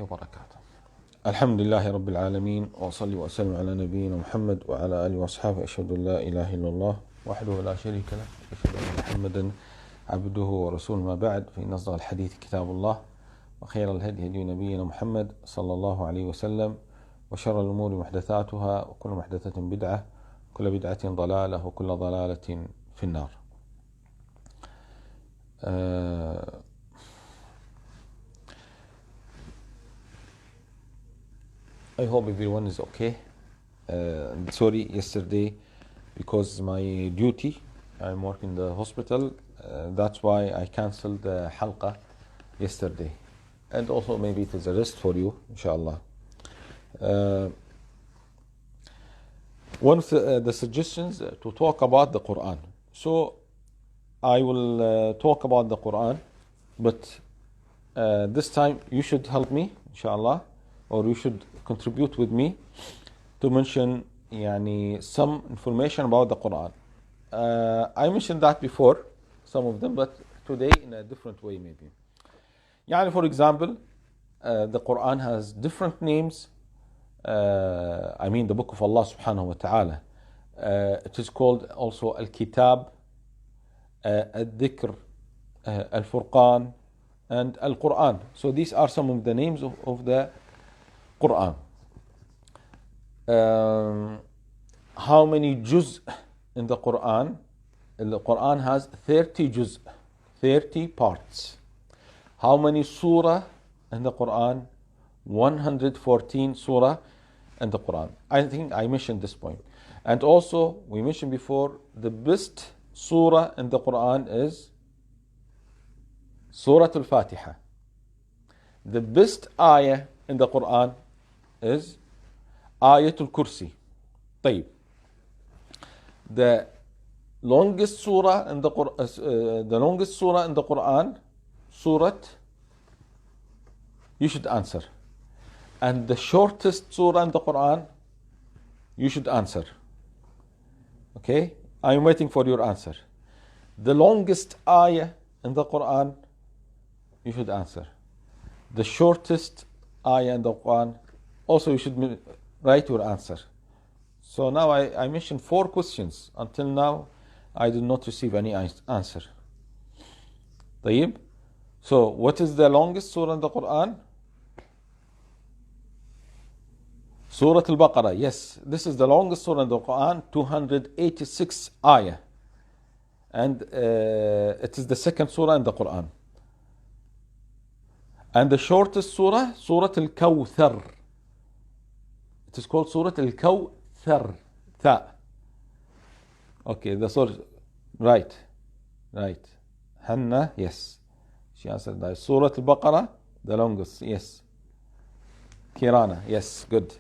وبركاته. الحمد لله رب العالمين وصلي وسلم على نبينا محمد وعلى آله وأصحابه. أشهد أن لا إله إلا الله وحده لا شريك له أشهد أن محمدا عبده ورسوله. ما بعد، فإن أصدق الحديث كتاب الله وخير الهدي هدي نبينا محمد صلى الله عليه وسلم وشر الأمور محدثاتها وكل محدثة بدعة وكل بدعة ضلالة وكل ضلالة في النار. I hope everyone is okay. Sorry, yesterday, because my duty, I'm working in the hospital, that's why I cancelled the halqa yesterday. And also maybe it is a rest for you, inshallah. One of the suggestions to talk about the Qur'an. So I will talk about the Qur'an, but this time you should help me, inshallah, or you should contribute with me to mention some information about the Qur'an. I mentioned that before, some of them, but today in a different way maybe. For example, the Qur'an has different names. The book of Allah subhanahu wa ta'ala. It is called also Al-Kitab, Al-Dhikr, Al-Furqan, and Al-Qur'an. So these are some of the names of the Qur'an. How many juz in the Qur'an? The Qur'an has 30 juz, 30 parts. How many surah in the Qur'an? 114 surah in the Qur'an. I think I mentioned this point. And also, we mentioned before, the best surah in the Qur'an is Surah Al-Fatiha. The best ayah in the Qur'an is Ayatul Kursi. طيب. The longest surah in the Quran, Surat, you should answer. And the shortest surah in the Quran, you should answer. Okay? I'm waiting for your answer. The longest ayah in the Quran, you should answer. The shortest ayah in the Quran, also you should write your answer. So now I mentioned 4 questions. Until now, I did not receive any answer. طيب. So what is the longest surah in the Quran? Surah Al-Baqarah. Yes, this is the longest surah in the Quran, 286 ayah. And it is the second surah in the Quran. And the shortest surah, Surah Al-Kawthar. It is called Surah Al-Kawthar. Tha. Okay, the surah. Right. Hannah, yes. She answered that. Surah Al-Baqarah, the longest, yes. Kirana, yes, good.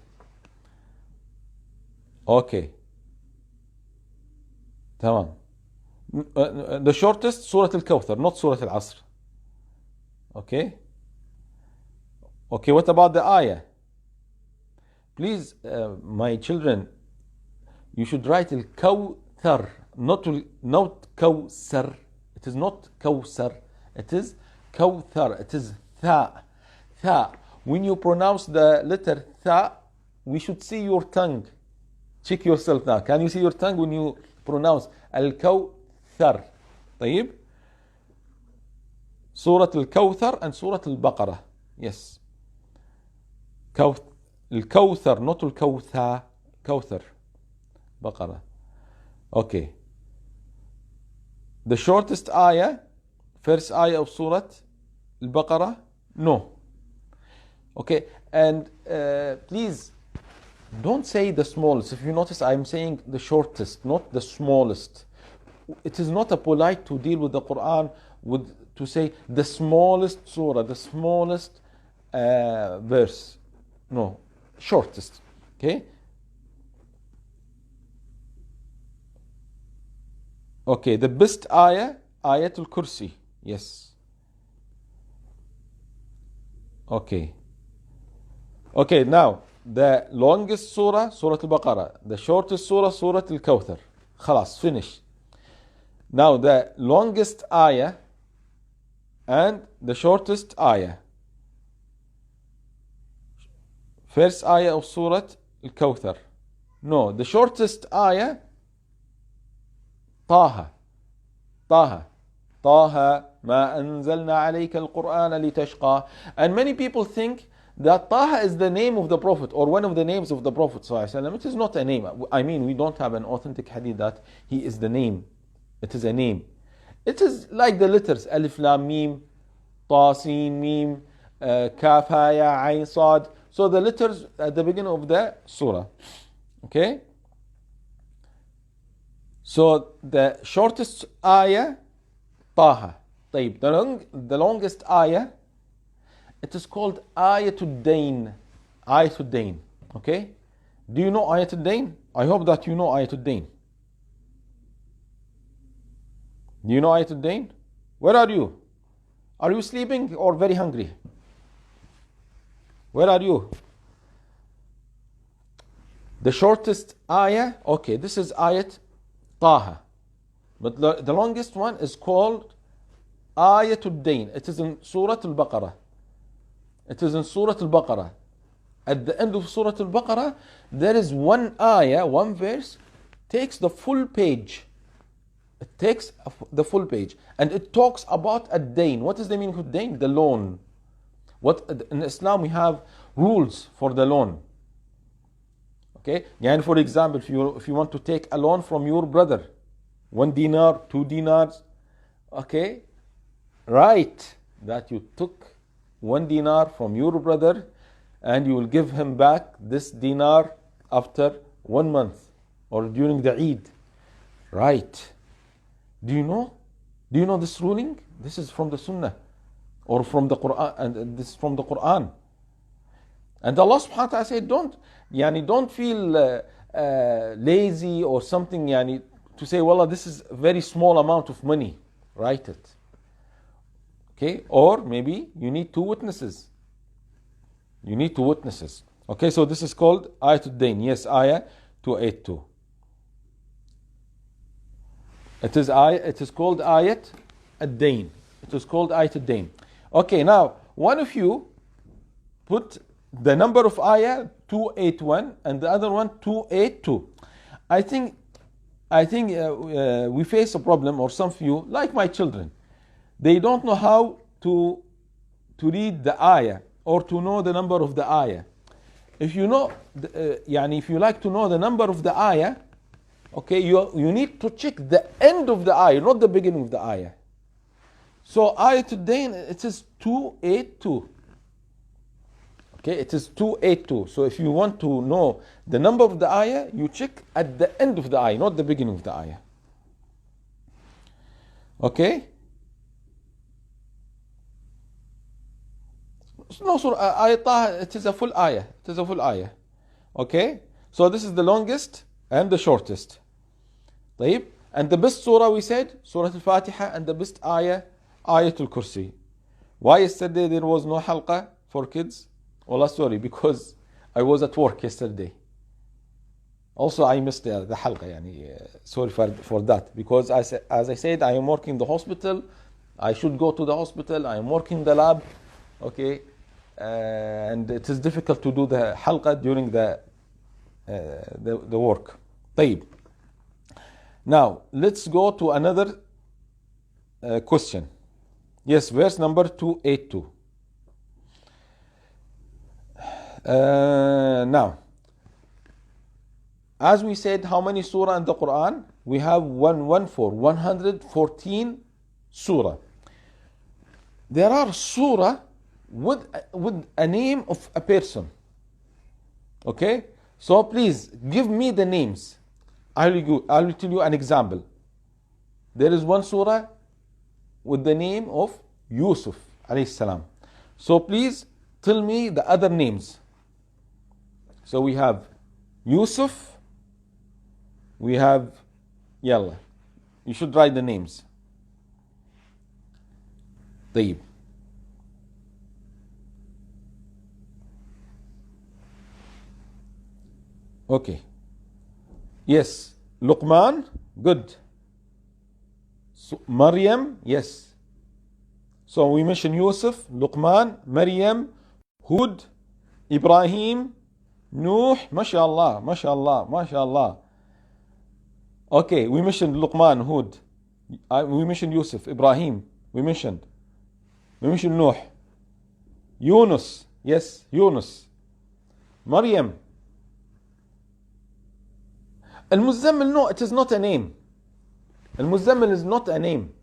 Okay. Tamam. The shortest, Surah Al-Kawthar, not Surah Al-Asr. Okay, what about the ayah? Please, my children, you should write Al-Kawthar, not Kawsar. It is not Kawsar. It is Kawthar. It is Tha. When you pronounce the letter Tha, we should see your tongue. Check yourself now. Can you see your tongue when you pronounce Al-Kawthar? طيب. Surah Al-Kawthar and Surah Al-Baqarah. Yes. Al-Kawthar, not Al-Kawtha. Kawthar. Baqarah. Okay. The shortest ayah, first ayah of Surah Al-Baqarah? No. Okay. And please, don't say the smallest. If you notice, I'm saying the shortest, not the smallest. It is not a polite to deal with the Quran to say the smallest surah, the smallest verse. No, shortest. Okay? Okay, the best ayah, Ayatul Kursi. Yes. Okay, now the longest surah, Surah Al-Baqarah. The shortest surah, Surah Al-Kawthar. Khalas, finish. Now the longest ayah and the shortest ayah. First ayah of Surah Al-Kawthar. No, the shortest ayah, Taha. Taha. Taha ma anzalna alayka al-Qur'an litashqa. And many people think that Taha is the name of the Prophet or one of the names of the Prophet ﷺ. It is not a name. I mean, we don't have an authentic hadith that he is the name. It is a name. It is like the letters Alif Lam Mim, Ta Sin Mim, Kaf Ha Ya Ain Sad. So the letters at the beginning of the surah. Okay? So the shortest ayah, Taha. طيب, the longest ayah, it is called Ayatul Dain. Ayatul Dain. Okay? Do you know Ayatul Dain? I hope that you know Ayatul Dain. Do you know Ayatul Dain? Where are you? Are you sleeping or very hungry? Where are you? The shortest ayah, okay, this is Ayat Taha. But the longest one is called Ayatul Dain. It is in Surah Al-Baqarah. It is in Surah Al-Baqarah. At the end of Surah Al-Baqarah, there is one ayah, one verse, takes the full page. It takes the full page. And it talks about ad-dain. What is the meaning of dain? The loan. In Islam we have rules for the loan. Okay? And for example, if you want to take a loan from your brother, 1 dinar, 2 dinars, okay? Right, that you took 1 dinar from your brother and you will give him back this dinar after 1 month or during the Eid. Right. Do you know? Do you know this ruling? This is from the Sunnah or from the Qur'an, and this is from the Qur'an. And Allah subhanahu wa ta'ala said, don't feel lazy or something, to say, well, this is a very small amount of money. Write it. Okay? Or maybe you need 2 witnesses. You need 2 witnesses. Okay, so this is called Ayatul Dain. Yes, Ayah 282. It is called Ayat Ad-Dain. It is called Ayat Ad-Dain. Okay, now, one of you put the number of ayah 281 and the other one 282. I think we face a problem, or some of you, like my children, they don't know how to read the ayah or to know the number of the ayah. If you know, if you like to know the number of the ayah, okay, you need to check the end of the ayah, not the beginning of the ayah. So Ayatul Dain, it is 282. Okay, it is 282. So if you want to know the number of the ayah, you check at the end of the ayah, not the beginning of the ayah. Okay? No, Surah Ayat Taha, it is a full ayah. It is a full ayah. Okay? So this is the longest and the shortest. طيب? And the best surah we said, Surah Al-Fatiha, and the best ayah, Ayatul Kursi. Why yesterday there was no halqa for kids? Well, sorry, because I was at work yesterday. Also, I missed the halqa. Sorry for that. Because as I said, I am working in the hospital. I should go to the hospital. I am working in the lab. Okay. And it is difficult to do the halqa during the work. طيب. Now, let's go to another question. Yes, verse number 282. Now, as we said, how many surah in the Quran? We have 114 surah. There are surah with a name of a person. Okay? So please, give me the names. I will tell you an example. There is one surah with the name of Yusuf alayhi salam. So please tell me the other names. So we have Yusuf, we have Yalla. You should write the names. طيب. Okay. Yes. Luqman, good. So, Maryam, yes. So we mentioned Yusuf, Luqman, Maryam, Hud, Ibrahim, Nuh, mashallah, mashallah, mashallah. Okay, we mentioned Luqman, Hud. We mentioned Yusuf, Ibrahim. We mentioned Nuh. Yunus, yes, Yunus. Maryam. Al-Muzammil, no, it is not a name. Al-Muzammil is not a name.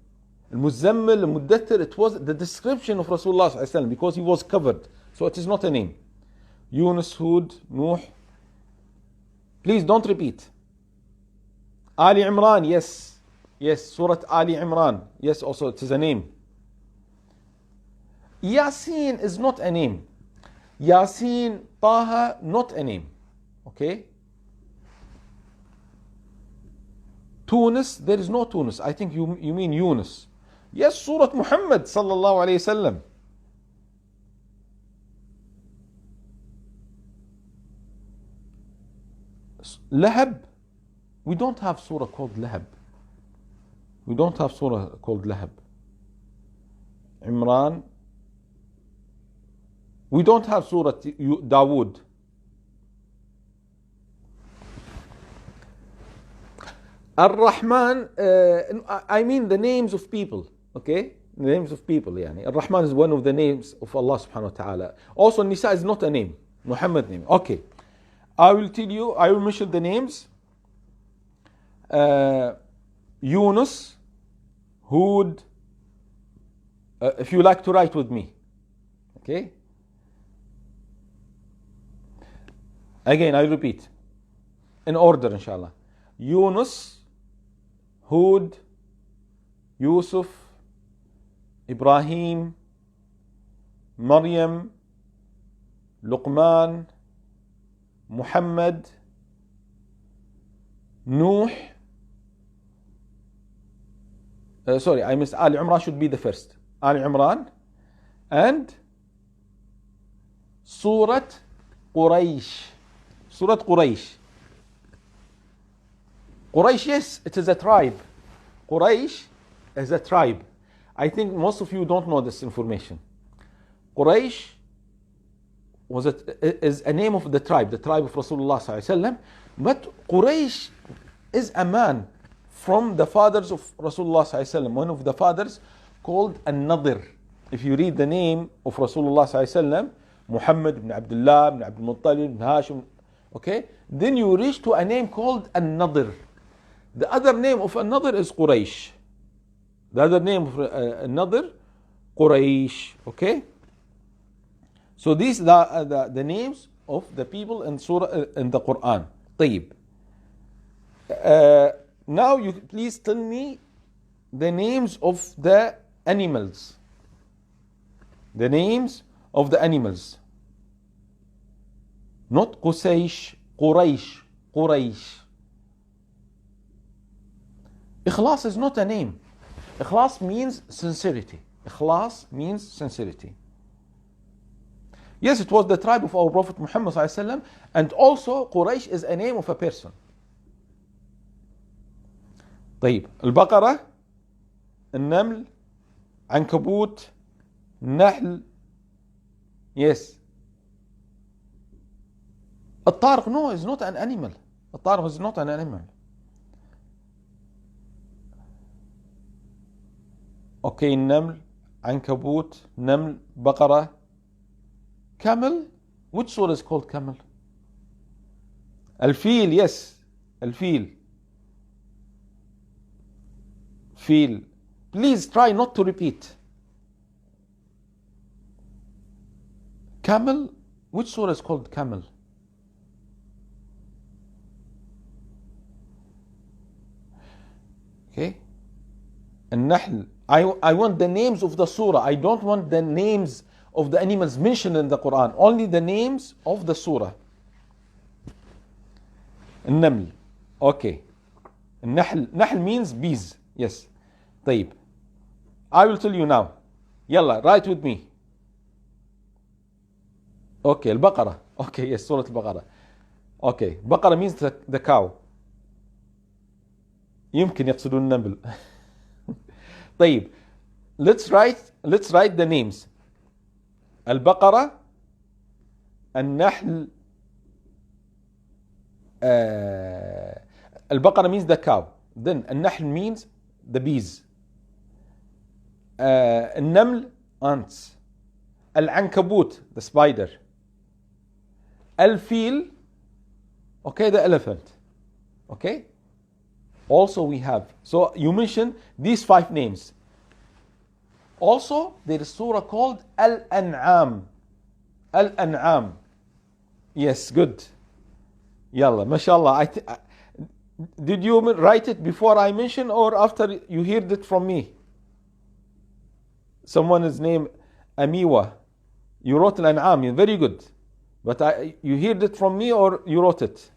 Al-Muzammil, Al-Muddathir, it was the description of Rasulullah sallallahu alaihi wasallam because he was covered. So it is not a name. Yunus, Hud, Nuh. Please don't repeat. Ali Imran, yes. Yes, Surah Ali Imran. Yes, also it is a name. Yasin is not a name. Yasin, Taha, not a name. Okay? Tunis, there is no Tunis. I think you mean Yunus. Yes, Surah Muhammad sallallahu alayhi wasallam. Lahab, we don't have surah called Lahab. We don't have surah called Lahab. Imran, we don't have surah Dawood. Ar-Rahman, I mean the names of people, okay? The names of people, yani. Ar-Rahman is one of the names of Allah subhanahu wa ta'ala. Also, Nisa is not a name, Muhammad name. Okay. I will tell you, I will mention the names. Yunus, Hud, if you like to write with me. Okay? Again, I repeat. In order, inshallah. Yunus, Hud, Yusuf, Ibrahim, Maryam, Luqman, Muhammad, Nuh. Sorry, I missed Ali Imran should be the first. Ali Imran and Surah Quraysh. Surah Quraysh. Quraysh, yes, it is a tribe. Quraysh is a tribe. I think most of you don't know this information. Quraysh is a name of the tribe of Rasulullah sallallahu alaihi wasallam. But Quraysh is a man from the fathers of Rasulullah sallallahu alaihi wasallam. One of the fathers called An-Nadir. If you read the name of Rasulullah sallallahu alaihi wasallam, Muhammad ibn Abdullah ibn Abdul Muttalib ibn Hashim, okay, then you reach to a name called An-Nadir. The other name of An-Nadir is Quraysh. The other name of An-Nadir, Quraysh. Okay. So these are the names of the people in Surah in the Quran. طيب. Now you please tell me the names of the animals. The names of the animals. Not Qusaysh, Quraysh, Quraysh. Ikhlas is not a name. Ikhlas means sincerity. Ikhlas means sincerity. Yes, it was the tribe of our Prophet Muhammad ﷺ, and also Quraysh is a name of a person. طيب, البقرة, النمل, عنكبوت, نحل, yes. الطارق, no, is not an animal. الطارق is not an animal. Okay, النمل, عنكبوت, نمل, بقرة, camel. Which surah is called camel? الفيل, yes. الفيل. Feel. Please try not to repeat. Camel. Which surah is called camel? Okay. النحل. I want the names of the surah. I don't want the names of the animals mentioned in the Quran. Only the names of the surah. النمل. Okay. النحل. نحل means bees. Yes. طيب. I will tell you now. يلا, write with me. Okay, البقرة. Okay, yes, سورة البقرة. Okay, بقرة means the cow. يمكن يقصدون النمل. طيب. Let's write the names. البقرة, النحل, البقرة means the cow. Then النحل means the bees. النمل ants. العنكبوت the spider. الفيل okay the elephant. Okay. Also we have, so you mentioned these 5 names. Also there is surah called Al-An'am. Al-An'am. Yes, good. Yalla, mashallah. Did you write it before I mentioned or after you heard it from me? Someone is named Amiwa. You wrote Al-An'am, very good. But you heard it from me or you wrote it?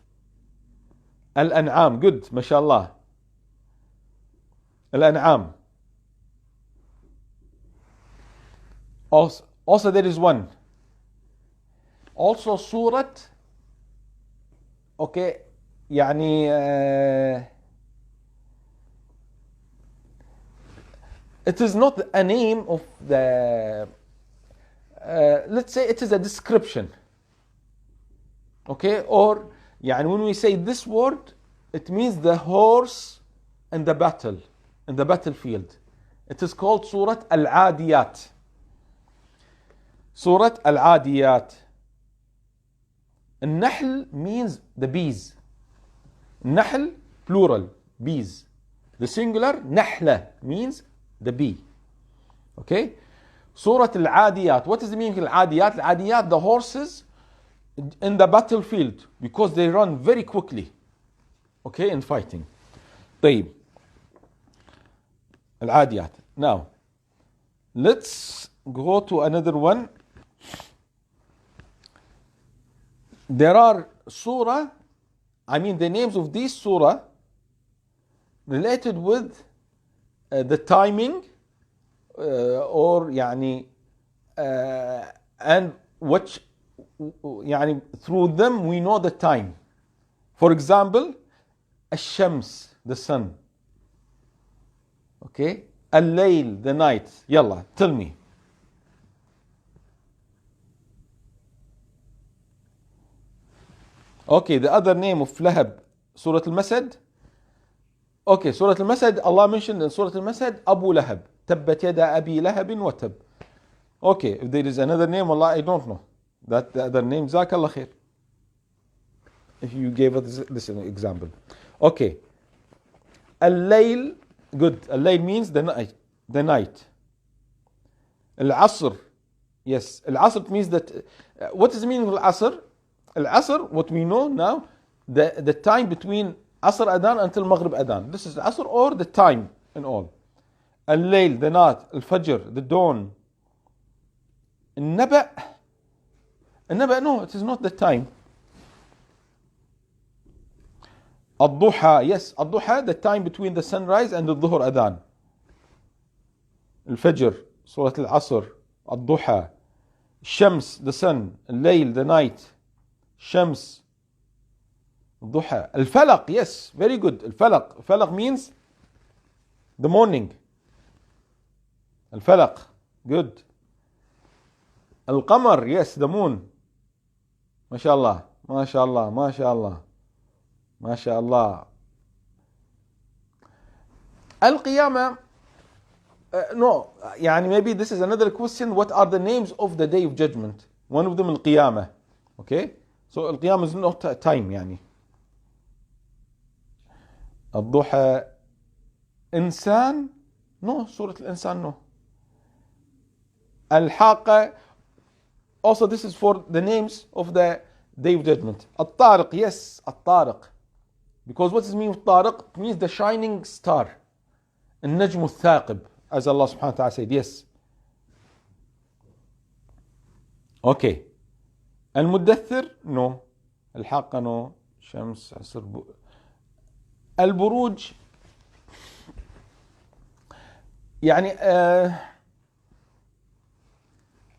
Al-An'am, good, mashallah. Al-An'am. Also there is one. Also Surah, okay, يعني it is not a name of the, let's say it is a description. Okay, or يعني when we say this word, it means the horse in the battle, in the battlefield. It is called Surah Al-Adiyat. Surah Al-Adiyat. النحل means the bees. النحل plural, bees. The singular نحلة means the bee. Okay. Surah Al-Adiyat. What is the meaning of Al-Adiyat? Al-Adiyat, the horses in the battlefield because they run very quickly. Okay, in fighting. طيب. Al-Adiyat. Now, let's go to another one. There are surah, the names of these surah related with the timing or يعني and which يعني through them we know the time. For example, الشمس, the sun. Okay, الليل, the night. يلا, tell me. Okay, the other name of Lahab, Surah Al-Masad. Okay, Surah Al-Masad, Allah mentioned in Surah Al-Masad, Abu Lahab. Tabbat yada abi lahabin wa tab. Okay, if there is another name, Allah, I don't know. That the other name, Jazakallah khair. If you gave us this example. Okay. Al-Layl, good. Al-Layl means the night. The night. Al-Asr. Yes, Al-Asr means that, what is the meaning of Al-Asr? Al-Asr, what we know now, the time between Asr Adhan until Maghrib Adhan. This is Asr or the time in all. Al-Layl, the night. Al-Fajr, the dawn. Al-Naba. Al-Naba, no, it is not the time. Al-Duha, yes, Al-Duha, the time between the sunrise and the Dhuhr Adhan. Al-Fajr, Surah Al-Asr. Al-Duha. Shams, the sun. Al-Layl, the night. Shams, Duha. Al-Falaq, yes, very good. Al-Falaq. Falaq means the morning. Al-Falaq, good. Al-Qamar, yes, the moon. MashaAllah, MashaAllah, MashaAllah, MashaAllah. Al-Qiyamah, no, maybe this is another question. What are the names of the Day of Judgment? One of them Al-Qiyamah. Okay? So Al-Qiyamah is not time يعني. الضحى إنسان, no, Surah Al-Insan, no. Al-Haqqa, also this is for the names of the Day of Judgment. Al-Tariq, yes, Al-Tariq. Because what does it mean with Tariq? It means the shining star. Al-Najm Al-Thaqib, as Allah subhanahu wa ta'ala said, yes. Okay. المدثر no. الحاقة no. شمس عصر البروج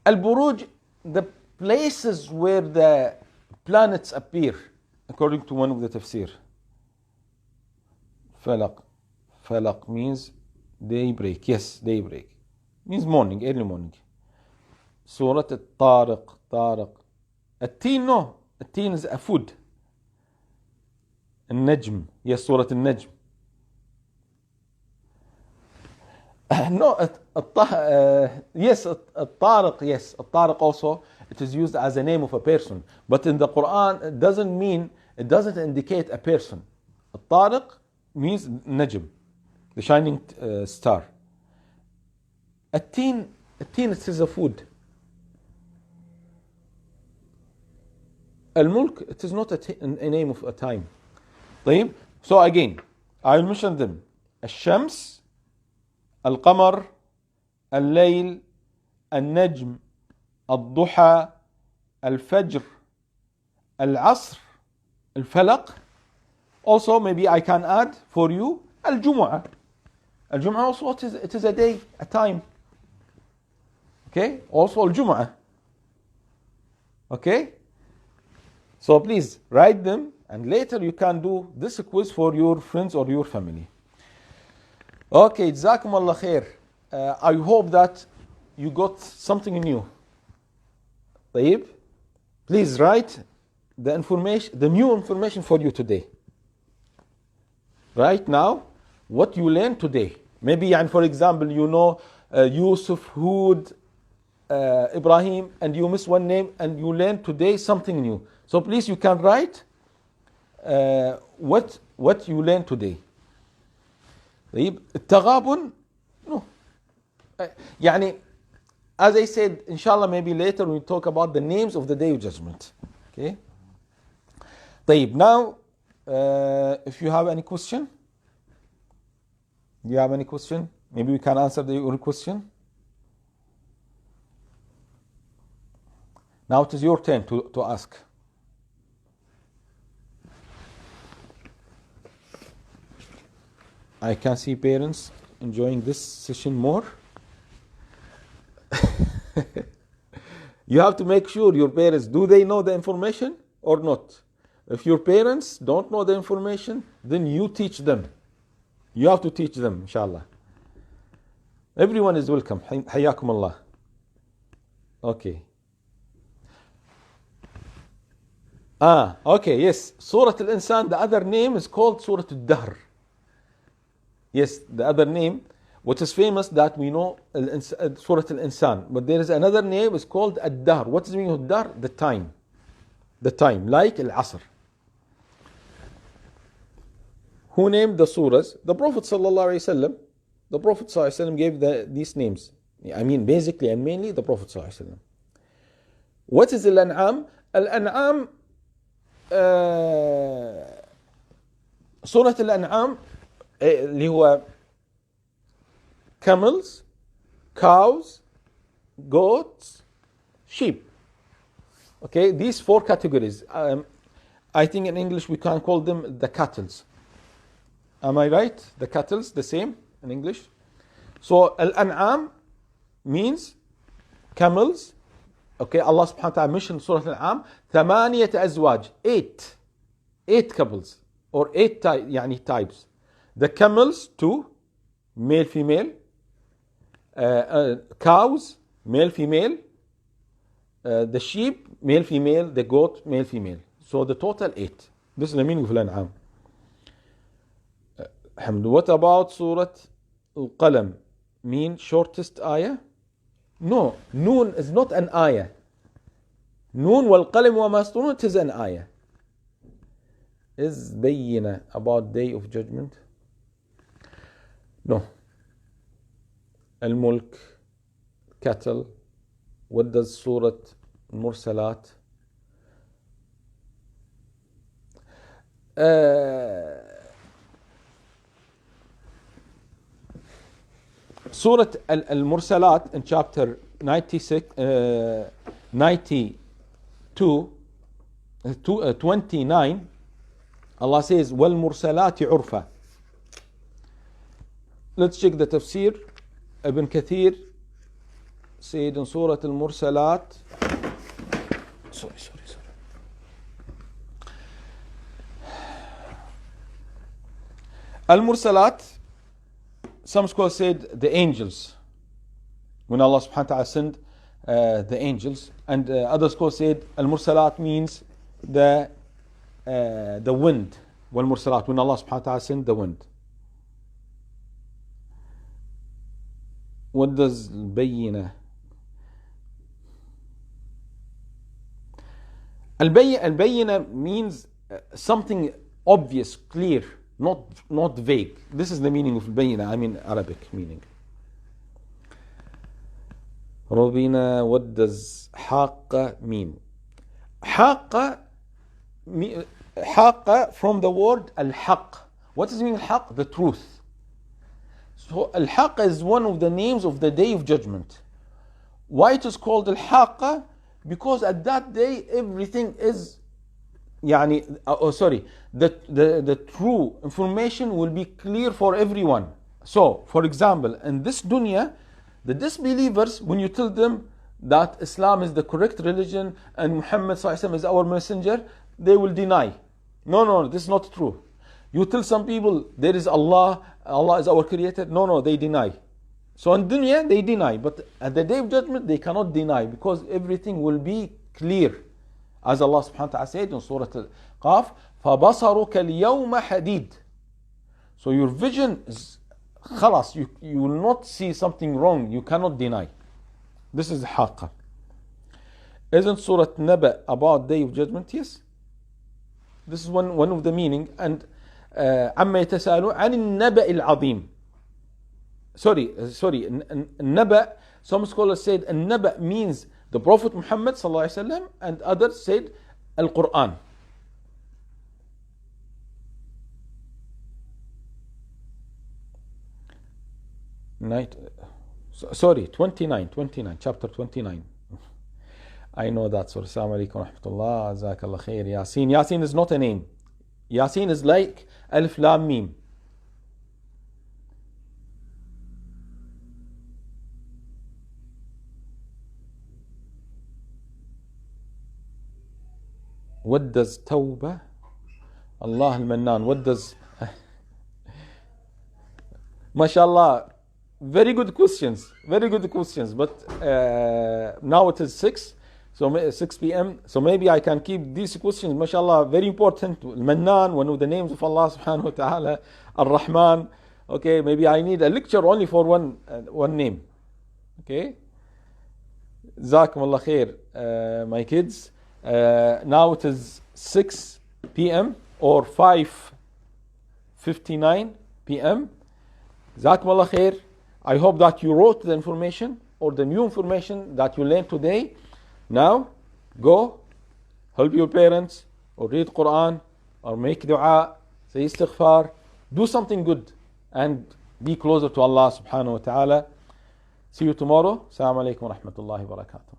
البروج, the places where the planets appear according to one of the tafsir. Falaq means daybreak, yes, daybreak means morning, early morning. Surah Al-Tariq, Tariq. التين no, التين is a food. النجم. Yes, Surah Al-Najm. No, yes, الطارق, yes, الطارق also, it is used as a name of a person. But in the Quran, it doesn't indicate a person. الطارق means najm, the shining star. التين, it is a food. الملك, it is not a name of a time. طيب, so again, I will mention them. الشمس, القمر, الليل, النجم, الضحى, الفجر, العصر, الفلق. Also, maybe I can add for you الجمعة. الجمعة also it is a day, a time. Okay, also الجمعة. Okay, so please write them, and later you can do this quiz for your friends or your family. Okay, جزاكم الله خير. I hope that you got something new. طيب, please write the information, the new information for you today. Right now, what you learned today. Maybe, for example, you know Yusuf, Hud, Ibrahim, and you miss one name, and you learned today something new. So please, you can write what you learned today. طيب, التغابن, no. As I said, inshallah, maybe later we talk about the names of the Day of Judgment. Okay. طيب, now, if you have any question, do you have any question? Maybe we can answer your question. Now it is your turn to ask. I can see parents enjoying this session more. You have to make sure your parents, do they know the information or not? If your parents don't know the information, then you teach them. You have to teach them, inshallah. Everyone is welcome. Hayyakum Allah. Okay. Okay, yes. Surah Al-Insan, the other name is called Surah Al-Dahr. Yes, the other name, what is famous that we know, Surah Al-Insan. But there is another name, it's called Ad-Dahr. What is the meaning of Dahr? The time. The time, like Al-Asr. Who named the surahs? The Prophet Sallallahu Alaihi Wasallam. The Prophet Sallallahu Alaihi Wasallam gave these names. Basically and mainly the Prophet Sallallahu Alaihi Wasallam. What is Al-An'am? Al-An'am, Surah Al-An'am, اللي هو camels, cows, goats, sheep. Okay, these four categories. I think in English we can call them the cattles. Am I right? The cattles, the same in English. So Al-An'am means camels. Okay, Allah subhanahu wa ta'ala mentioned Surah Al-An'am, ثمانية أزواج, eight couples, or eight types. The camels, 2, male, female. Cows, male, female. The sheep, male, female. The goat, male, female. So the total 8. This is the meaning of Al-An'am. What about Surah Al-Qalam? Mean shortest ayah? No, Noon is not an ayah. Noon wal qalam wa ma yasturun, it is an ayah. Is bayyina about Day of Judgment? No. Al-Mulk, cattle. What does Surah Al-Mursalat? Surah Al-Mursalat in chapter 29, Allah says, وَالْمُرْسَلَاتِ عُرْفًا. Let's check the tafsir. Ibn Kathir said in Surah Al-Mursalat, sorry. Al-Mursalat, some scholars said the angels. When Allah subhanahu wa ta'ala sent the angels. And other scholars said Al-Mursalat means the wind. والمرسلات, when Allah subhanahu wa ta'ala sent the wind. What does البينة? البينة means something obvious, clear, not vague. This is the meaning of البينة, I mean Arabic meaning. Robina, what does حاقة mean? حاقة from the word الحق. What does it mean الحق? The truth. So الحق is one of the names of the day of judgment. Why it is called الحاقة? Because at that day everything is the true information will be clear for everyone. So for example, in this dunya, the disbelievers, when you tell them that Islam is the correct religion and Muhammad ﷺ is our messenger, they will deny. No, this is not true. You tell some people there is Allah, Allah is our creator. No, they deny. So in dunya they deny, but at the day of judgment they cannot deny because everything will be clear. As Allah subhanahu wa ta'ala said in Surah Al-Qaf, فَبَصَرُكَ الْيَوْمَ حَدِيدٌ. So your vision is خلاص, you will not see something wrong, you cannot deny. This is حاقة. Isn't Surah Naba about day of judgment? Yes. This is one of the meaning. And عَمَّا يَتَسَأَلُونَ عَنِ النَّبَإِ الْعَظِيمِ. Sorry, Naba, some scholars said Naba means the Prophet Muhammad sallallahu alaihi wasallam, and others said Al-Qur'an. Sorry, 29, chapter 29. I know that. So, Assalamu alaikum wa rahmatullah, Jazakallah khair. Yasin is not a name. Yasin is like Alif Lam Mim. What does Tawbah? Allah al-Mannan. What does... MashaAllah. Very good questions. But now it is 6 p.m. So maybe I can keep these questions. MashaAllah, very important. Al-Mannan, one of the names of Allah subhanahu wa ta'ala. Ar-Rahman. Okay, maybe I need a lecture only for one name. Okay. Jazakumullah khair, my kids. Now it is 6 p.m. or 5:59 p.m. Jazakumullah khair. I hope that you wrote the information or the new information that you learned today. Now, go help your parents or read Qur'an or make dua, say istighfar, do something good and be closer to Allah subhanahu wa ta'ala. See you tomorrow. Assalamu alaikum wa rahmatullahi wa barakatuh.